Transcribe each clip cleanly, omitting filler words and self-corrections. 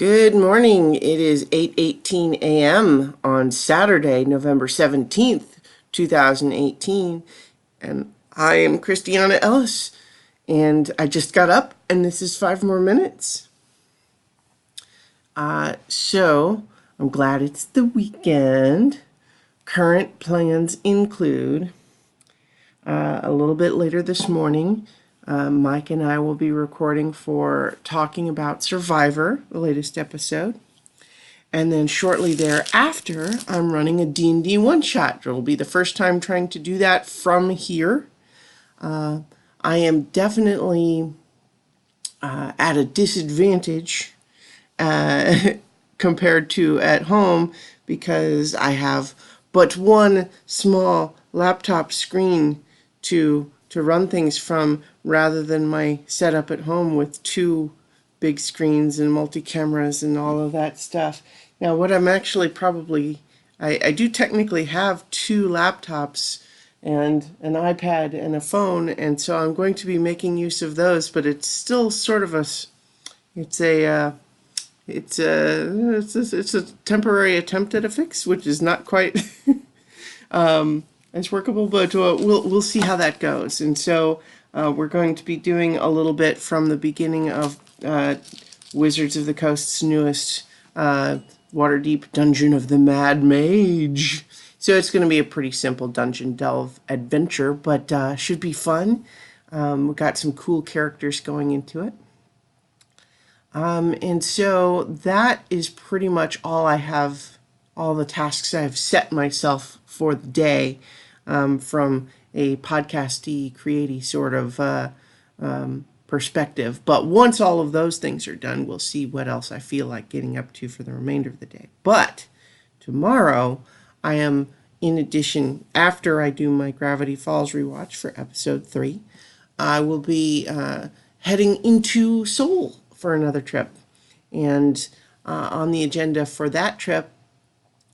Good morning. It is 8:18 a.m. on Saturday, November 17th, 2018, and I am Christiana Ellis, and I just got up, and this is 5 more minutes. So I'm glad it's the weekend. Current plans include a little bit later this morning, Mike and I will be recording for talking about Survivor, the latest episode. And then shortly thereafter, I'm running a D&D one-shot. It'll be the first time trying to do that from here. I am definitely at a disadvantage compared to at home because I have but one small laptop screen to run things from rather than my setup at home with two big screens and multi-cameras and all of that stuff. Now what I'm actually probably, I do technically have two laptops and an iPad and a phone, and so I'm going to be making use of those, but it's still sort of it's a temporary attempt at a fix, which is not quite as workable, but we'll see how that goes. And so we're going to be doing a little bit from the beginning of Wizards of the Coast's newest Waterdeep Dungeon of the Mad Mage. So it's going to be a pretty simple dungeon delve adventure, but should be fun. We've got some cool characters going into it. And so that is pretty much all I have, all the tasks I've set myself for the day, from a podcasty, creaty sort of perspective. But once all of those things are done, we'll see what else I feel like getting up to for the remainder of the day. But tomorrow, I am, in addition, after I do my Gravity Falls rewatch for episode 3, I will be heading into Seoul for another trip. And on the agenda for that trip,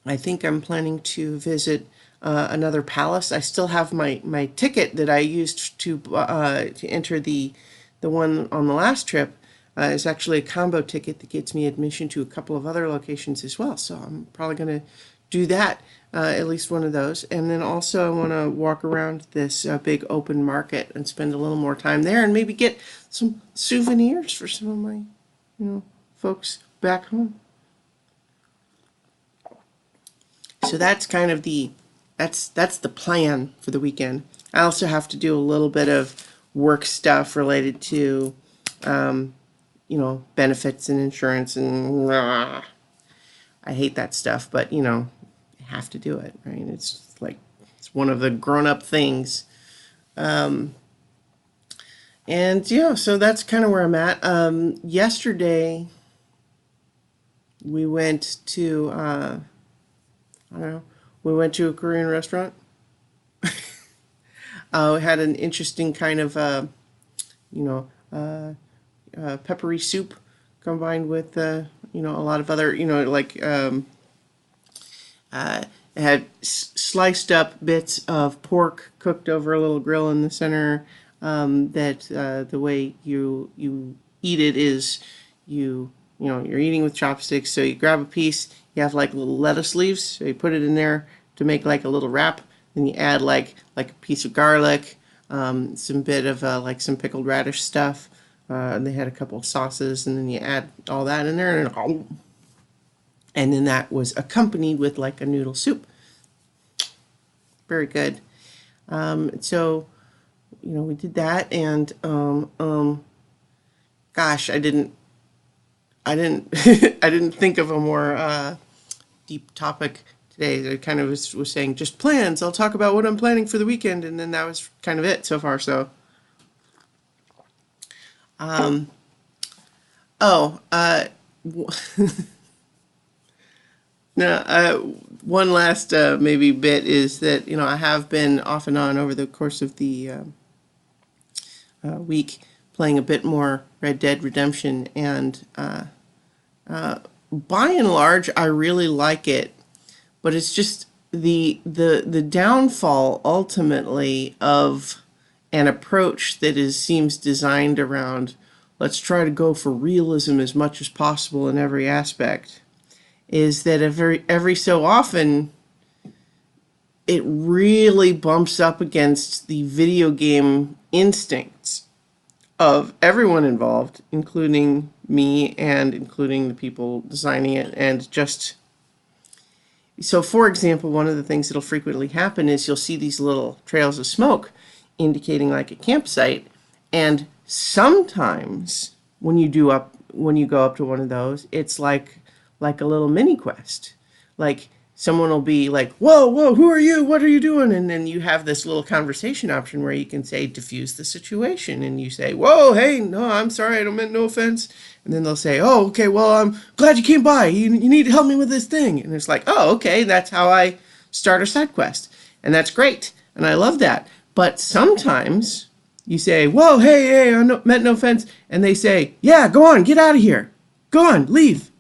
I think I'm planning to visit another palace. I still have my ticket that I used to enter the one on the last trip. Is actually a combo ticket that gets me admission to a couple of other locations as well. So I'm probably going to do that, at least one of those. And then also I want to walk around this big open market and spend a little more time there and maybe get some souvenirs for some of my, folks back home. So that's kind of that's the plan for the weekend. I also have to do a little bit of work stuff related to, benefits and insurance and I hate that stuff, but I have to do it, right? It's one of the grown-up things. And so that's kind of where I'm at. Yesterday we went to we went to a Korean restaurant. We had an interesting kind of peppery soup combined with a lot of other it had sliced up bits of pork cooked over a little grill in the center. That the way you eat it is you're eating with chopsticks. So you grab a piece, you have like little lettuce leaves, so you put it in there to make like a little wrap. Then you add like a piece of garlic, some bit of some pickled radish stuff. And they had a couple of sauces, and then you add all that in there, and then that was accompanied with like a noodle soup. Very good. So we did that, and gosh, I didn't I didn't think of a more deep topic today. I kind of was saying just plans. I'll talk about what I'm planning for the weekend, and then that was kind of it so far. So, one last maybe bit is that I have been off and on over the course of the week playing a bit more Red Dead Redemption, and by and large I really like it, but it's just the downfall ultimately of an approach that seems designed around let's try to go for realism as much as possible in every aspect, is that every so often it really bumps up against the video game instincts of everyone involved, including me and including the people designing it. And just so, for example, one of the things that'll frequently happen is you'll see these little trails of smoke indicating like a campsite, and sometimes when you go up to one of those, it's like a little mini quest. Like someone will be like, whoa, who are you? What are you doing? And then you have this little conversation option where you can say, diffuse the situation. And you say, whoa, hey, no, I'm sorry, I don't mean no offense. And then they'll say, oh, okay, well, I'm glad you came by. You need to help me with this thing. And it's like, oh, okay, that's how I start a side quest. And that's great. And I love that. But sometimes you say, whoa, hey, I meant no offense. And they say, yeah, go on, get out of here. Go on, leave.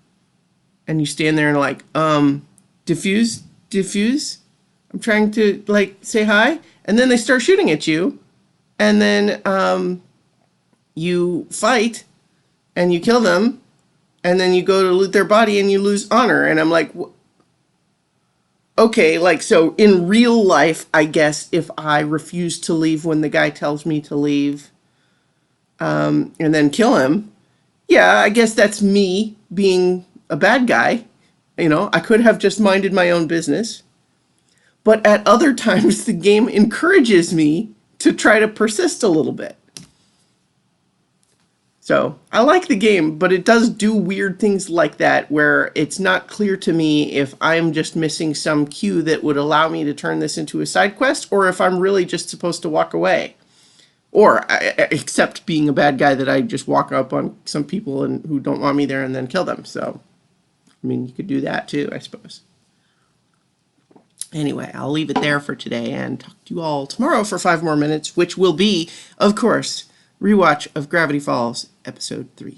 And you stand there and like, diffuse. I'm trying to like say hi. And then they start shooting at you. And then you fight and you kill them. And then you go to loot their body and you lose honor. And I'm like, okay, like, so in real life, I guess if I refuse to leave when the guy tells me to leave, and then kill him, yeah, I guess that's me being a bad guy. You know, I could have just minded my own business. But at other times, the game encourages me to try to persist a little bit. So I like the game, but it does do weird things like that where it's not clear to me if I'm just missing some cue that would allow me to turn this into a side quest, or if I'm really just supposed to walk away. Or accept being a bad guy, that I just walk up on some people who don't want me there and then kill them. So, I mean, you could do that too, I suppose. Anyway, I'll leave it there for today and talk to you all tomorrow for 5 more minutes, which will be, of course, rewatch of Gravity Falls, Episode 3.